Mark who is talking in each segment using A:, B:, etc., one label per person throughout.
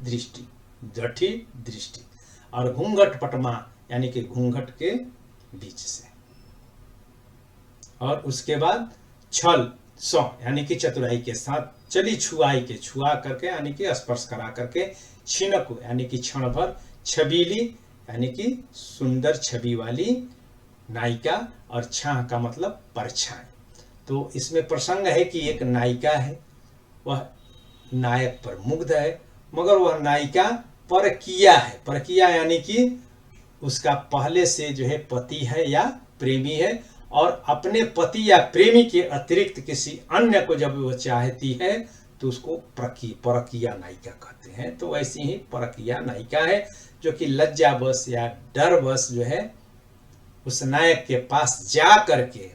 A: दृष्टि, जठी दृष्टि, और घूंघट पटमा यानी कि घूंघट के बीच से। और उसके बाद छल सौ यानी कि चतुराई के साथ, चली छुआई के छुआ करके यानी कि स्पर्श करा करके, छिनकु यानी कि क्षण भर, छबीली यानी कि सुंदर छवि वाली नायिका, और छाह का मतलब परछाई। तो इसमें प्रसंग है कि एक नायिका है, वह नायक पर मुग्ध है, मगर वह नायिका परकीया है। परकीया यानी कि उसका पहले से जो है पति है या प्रेमी है, और अपने पति या प्रेमी के अतिरिक्त किसी अन्य को जब वह चाहती है तो उसको परकीया नायिका कहते हैं। तो वैसी ही परकीया नायिका है जो कि लज्जावश या डरवश जो है उस नायक के पास जा करके,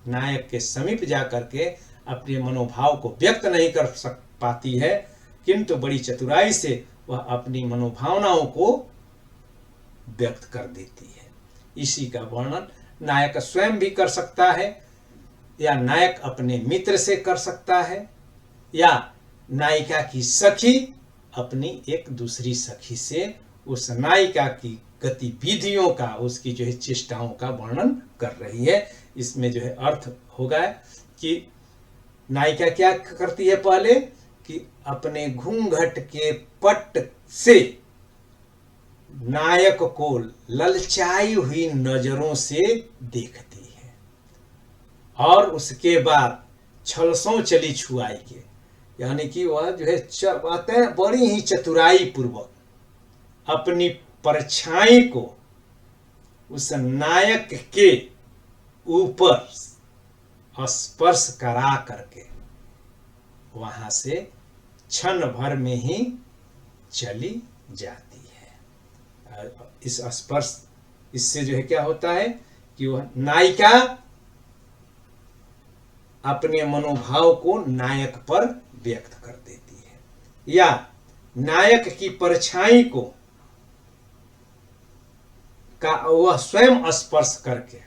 A: नायक के समीप जा करके अपने मनोभाव को व्यक्त नहीं कर पाती है, किंतु बड़ी चतुराई से वह अपनी मनोभावनाओं को व्यक्त कर देती है। इसी का वर्णन नायक स्वयं भी कर सकता है, या नायक अपने मित्र से कर सकता है, या नायिका की सखी अपनी एक दूसरी सखी से उस नायिका की गतिविधियों का, उसकी जो है चेष्टाओं का वर्णन कर रही है। इसमें जो है अर्थ होगा कि नायिका क्या करती है, पहले कि अपने घूंघट के पट से नायक को ललचाई हुई नजरों से देखती है, और उसके बाद छलसों चली छुआई के यानी कि वह जो है बातें बड़ी ही चतुराई पूर्वक अपनी परछाई को उस नायक के ऊपर स्पर्श करा करके वहां से क्षण भर में ही चली जाती है। इस स्पर्श, इससे जो है क्या होता है कि वह नायिका अपने मनोभाव को नायक पर व्यक्त कर देती है, या नायक की परछाई को का वह स्वयं स्पर्श करके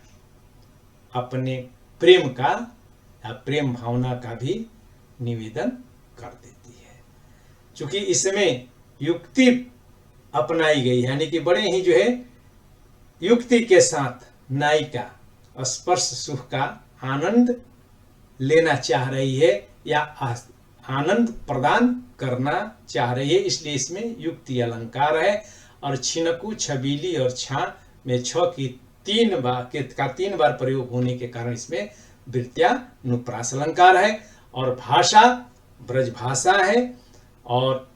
A: अपने प्रेम का या प्रेम भावना का भी निवेदन कर देती है। चूंकि इसमें युक्ति अपनाई गई, यानी कि बड़े ही जो है युक्ति के साथ नायिका स्पर्श सुख का आनंद लेना चाह रही है या आनंद प्रदान करना चाह रही है, इसलिए इसमें युक्ति अलंकार है। और छिनकु, छबीली और छा में छ की तीन बार प्रयोग होने के कारण इसमें वृत्त्यानुप्रास अलंकार है। और भाषा ब्रज भाषा है, और